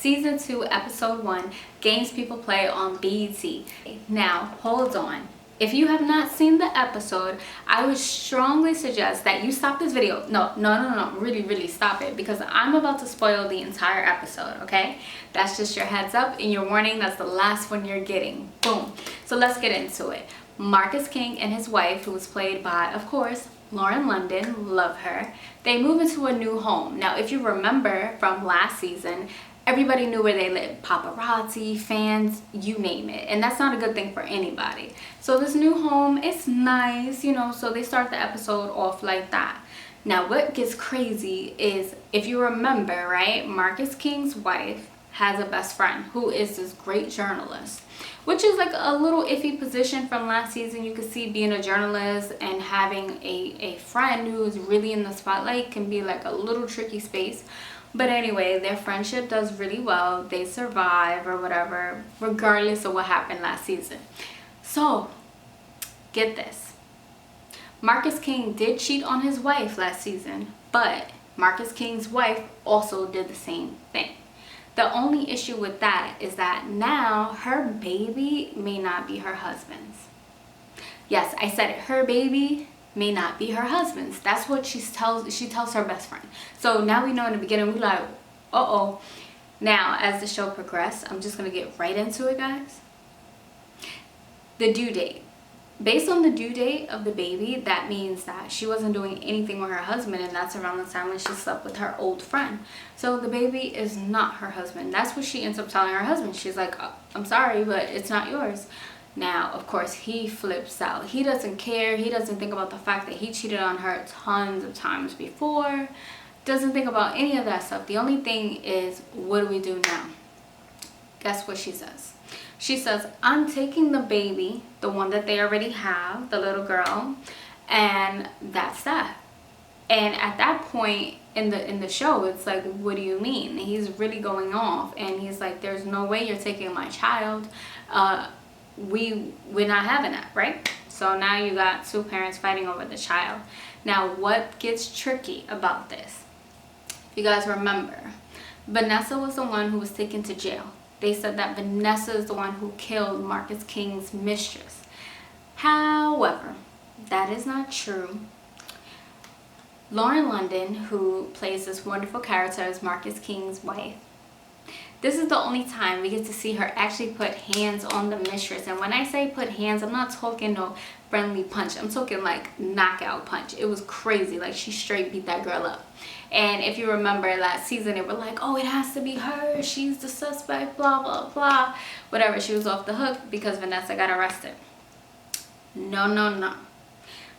Season 2, Episode 1, Games People Play on BET. Now, hold on. If you have not seen the episode, I would strongly suggest that you stop this video. No. Really stop it, because I'm about to spoil the entire episode, okay? That's just your heads up and your warning. That's the last one you're getting. Boom. So let's get into it. Marcus King and his wife, who was played by, of course, Lauren London, love her. They move into a new home. Now, if you remember from last season, everybody knew where they lived. Paparazzi, fans, you name it. And that's not a good thing for anybody. So this new home, it's nice, so they start the episode off like that. Now, what gets crazy is, if you remember, right, Marcus King's wife has a best friend who is this great journalist, which is like a little iffy position from last season. You could see being a journalist and having a friend who's really in the spotlight can be like a little tricky space. But anyway, their friendship does really well. They survive or whatever, regardless of what happened last season. So, get this. Marcus King did cheat on his wife last season, but Marcus King's wife also did the same thing. The only issue with that is that now her baby may not be her husband's. Yes, I said it. Her baby may not be her husband's. That's what she tells her best friend. So now we know in the beginning, we're like, uh-oh. Now, as the show progresses, I'm just going to get right into it, guys. The due date. Based on the due date of the baby, that means that she wasn't doing anything with her husband, and that's around the time when she slept with her old friend. So the baby is not her husband. That's what she ends up telling her husband. She's like, oh, I'm sorry, but it's not yours. Now, of course, he flips out. He doesn't care. He doesn't think about the fact that he cheated on her tons of times before. Doesn't think about any of that stuff. The only thing is, what do we do now? Guess what she says? She says, I'm taking the baby, the one that they already have, the little girl, and that's that. And at that point in the show, it's like, what do you mean? He's really going off, and he's like, there's no way you're taking my child. We're not having that, right? So now you got two parents fighting over the child. Now, what gets tricky about this? If you guys remember, Vanessa was the one who was taken to jail. They said that Vanessa is the one who killed Marcus King's mistress. However, that is not true. Lauren London, who plays this wonderful character as Marcus King's wife, this is the only time we get to see her actually put hands on the mistress. And when I say put hands, I'm not talking no friendly punch. I'm talking like knockout punch. It was crazy. Like, she straight beat that girl up. And if you remember last season, they were like, oh, it has to be her. She's the suspect, blah, blah, blah. Whatever, she was off the hook because Vanessa got arrested. No.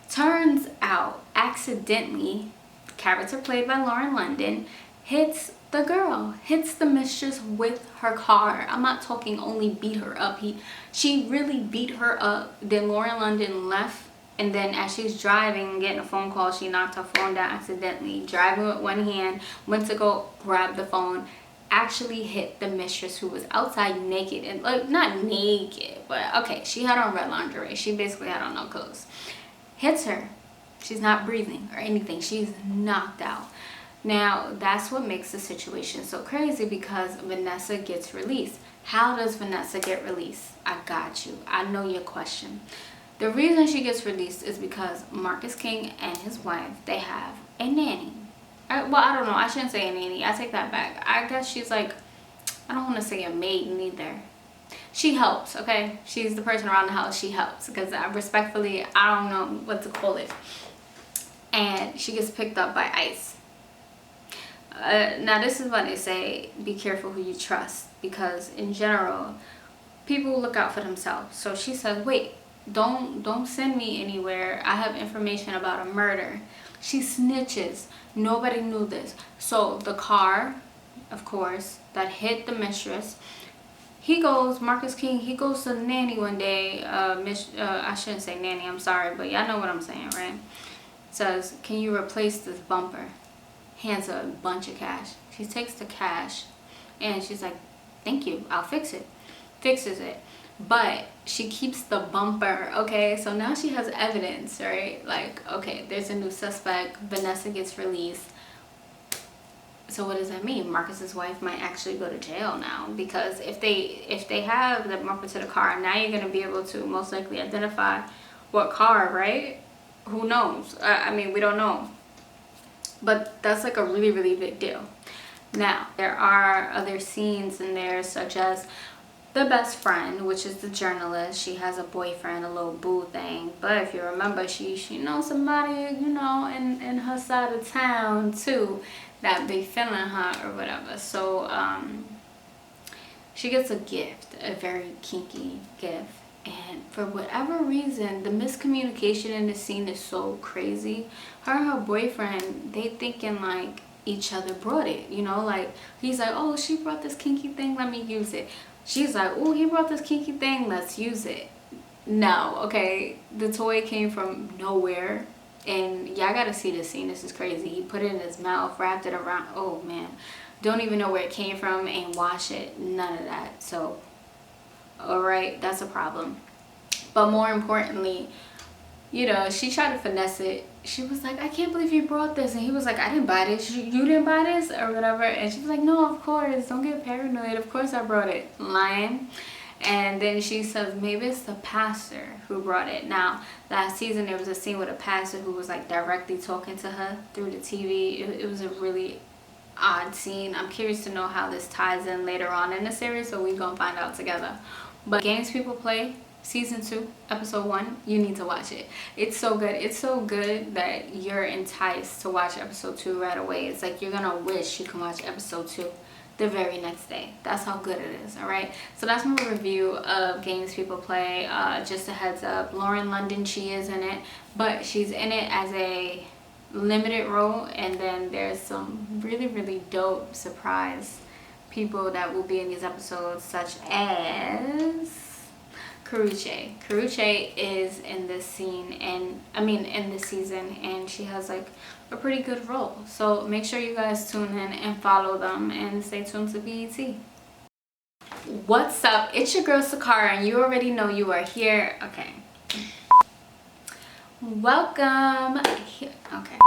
Turns out, accidentally, the character played by Lauren London hits the girl, hits the mistress with her car. I'm not talking only beat her up. She really beat her up. Then Lauren London left. And then as she's driving and getting a phone call, she knocked her phone down accidentally. Driving with one hand, went to go grab the phone, actually hit the mistress, who was outside naked. And like, not naked, but okay, she had on red lingerie. She basically had on no clothes. Hits her. She's not breathing or anything. She's knocked out. Now, that's what makes the situation so crazy, because Vanessa gets released. How does Vanessa get released? I got you. I know your question. The reason she gets released is because Marcus King and his wife, they have a nanny. Well, I don't know. I shouldn't say a nanny. I take that back. I guess she's like, I don't want to say a maid neither. She helps, okay? She's the person around the house. She helps, because respectfully, I don't know what to call it. And she gets picked up by ICE. Now, this is what they say, be careful who you trust, because in general, people look out for themselves. So she says, wait, don't send me anywhere. I have information about a murder. She snitches. Nobody knew this. So the car, of course, that hit the mistress, Marcus King, he goes to the nanny one day. I shouldn't say nanny, I'm sorry, but y'all know what I'm saying, right? Says, can you replace this bumper? Hands her a bunch of cash. She takes the cash and she's like, thank you, I'll fix it. Fixes it. But she keeps the bumper, okay? So now she has evidence, right? Like, okay, there's a new suspect. Vanessa gets released. So what does that mean? Marcus's wife might actually go to jail now, because if they have the bumper to the car, now you're gonna be able to most likely identify what car, right? Who knows? I mean, we don't know, but that's like a really, really big deal. Now there are other scenes in there, such as the best friend, which is the journalist. She has a boyfriend, a little boo thing, but if you remember, she knows somebody, you know, in her side of town too, that be feeling her or whatever. So she gets a gift, a very kinky gift, and for whatever reason, the miscommunication in the scene is so crazy. Her and her boyfriend, they thinking like each other brought it, you know, like he's like, oh, she brought this kinky thing, let me use it. She's like, oh, he brought this kinky thing, let's use it. No, okay, the toy came from nowhere, and y'all gotta see this scene. This is crazy. He put it in his mouth, wrapped it around. Oh man, don't even know where it came from, and wash it, none of that. So all right, that's a problem. But more importantly, you know, she tried to finesse it. She was like, I can't believe you brought this. And he was like, I didn't buy this. You didn't buy this or whatever. And she was like, no, of course. Don't get paranoid. Of course I brought it. Lying. And then she says, maybe it's the pastor who brought it. Now, last season, there was a scene with a pastor who was like directly talking to her through the TV. It was a really odd scene. I'm curious to know how this ties in later on in the series, so we're gonna find out together. But Games People Play season 2 episode 1, you need to watch it. It's so good. It's so good that you're enticed to watch episode 2 right away. It's like you're gonna wish you can watch episode 2 the very next day. That's how good it is. All right, so that's my review of Games People Play. Just a heads up, Lauren London, she is in it, but she's in it as a limited role, and then there's some really, really dope surprise people that will be in these episodes, such as Karrueche. Karrueche is in this scene, and I mean in this season, and she has like a pretty good role. So make sure you guys tune in and follow them, and stay tuned to BET. What's up? It's your girl Sakara, and you already know you are here. Okay. Welcome. Okay.